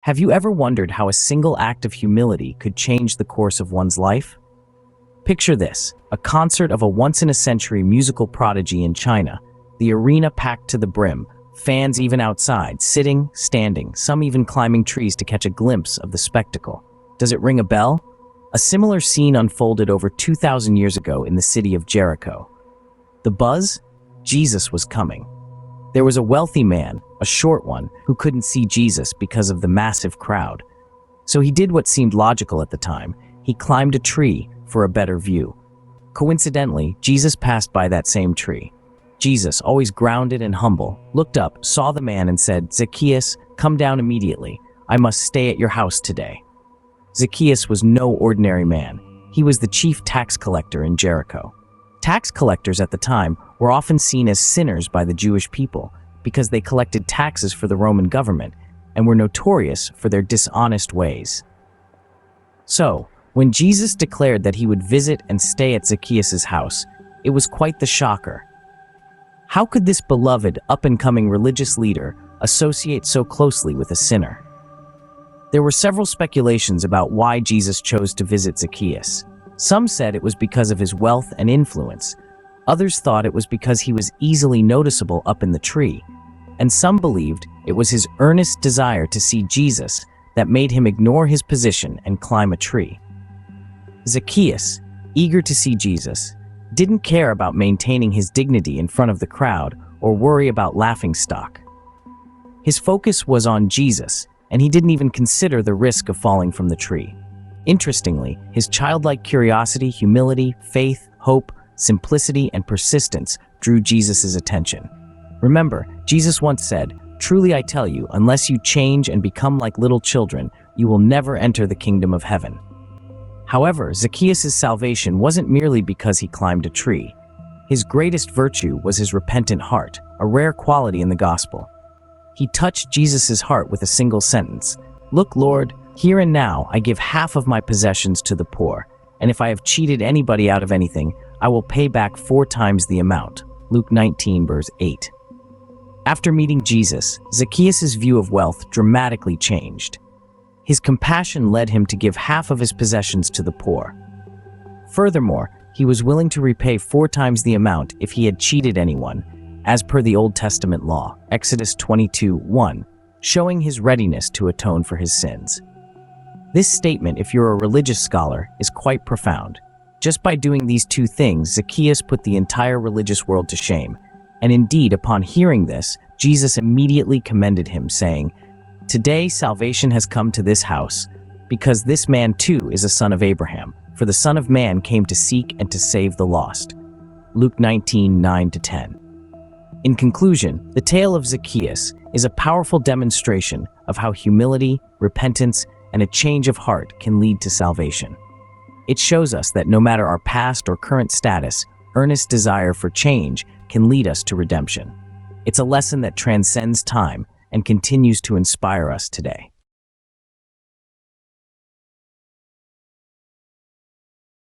Have you ever wondered how a single act of humility could change the course of one's life? Picture this, a concert of a once-in-a-century musical prodigy in China, the arena packed to the brim, fans even outside, sitting, standing, some even climbing trees to catch a glimpse of the spectacle. Does it ring a bell? A similar scene unfolded over 2,000 years ago in the city of Jericho. The buzz? Jesus was coming. There was a wealthy man, a short one, who couldn't see Jesus because of the massive crowd. So he did what seemed logical at the time. He climbed a tree for a better view. Coincidentally, Jesus passed by that same tree. Jesus, always grounded and humble, looked up, saw the man and said, "Zacchaeus, come down immediately. I must stay at your house today." Zacchaeus was no ordinary man. He was the chief tax collector in Jericho. Tax collectors at the time were often seen as sinners by the Jewish people because they collected taxes for the Roman government and were notorious for their dishonest ways. So, when Jesus declared that he would visit and stay at Zacchaeus' house, it was quite the shocker. How could this beloved, up-and-coming religious leader associate so closely with a sinner? There were several speculations about why Jesus chose to visit Zacchaeus. Some said it was because of his wealth and influence. Others thought it was because he was easily noticeable up in the tree. And some believed it was his earnest desire to see Jesus that made him ignore his position and climb a tree. Zacchaeus, eager to see Jesus, didn't care about maintaining his dignity in front of the crowd or worry about laughingstock. His focus was on Jesus, and he didn't even consider the risk of falling from the tree. Interestingly, his childlike curiosity, humility, faith, hope, simplicity, and persistence drew Jesus' attention. Remember, Jesus once said, "Truly I tell you, unless you change and become like little children, you will never enter the kingdom of heaven." However, Zacchaeus' salvation wasn't merely because he climbed a tree. His greatest virtue was his repentant heart, a rare quality in the gospel. He touched Jesus' heart with a single sentence, "Look, Lord, here and now I give half of my possessions to the poor, and if I have cheated anybody out of anything, I will pay back 4 times the amount." Luke 19, verse 8. After meeting Jesus, Zacchaeus' view of wealth dramatically changed. His compassion led him to give half of his possessions to the poor. Furthermore, he was willing to repay 4 times the amount if he had cheated anyone, as per the Old Testament law, Exodus 22:1, showing his readiness to atone for his sins. This statement, if you're a religious scholar, is quite profound. Just by doing these 2 things, Zacchaeus put the entire religious world to shame. And indeed, upon hearing this, Jesus immediately commended him, saying, "Today salvation has come to this house, because this man too is a son of Abraham, for the Son of Man came to seek and to save the lost." Luke 19:9-10. In conclusion, the tale of Zacchaeus is a powerful demonstration of how humility, repentance, and a change of heart can lead to salvation. It shows us that no matter our past or current status, earnest desire for change can lead us to redemption. It's a lesson that transcends time and continues to inspire us today.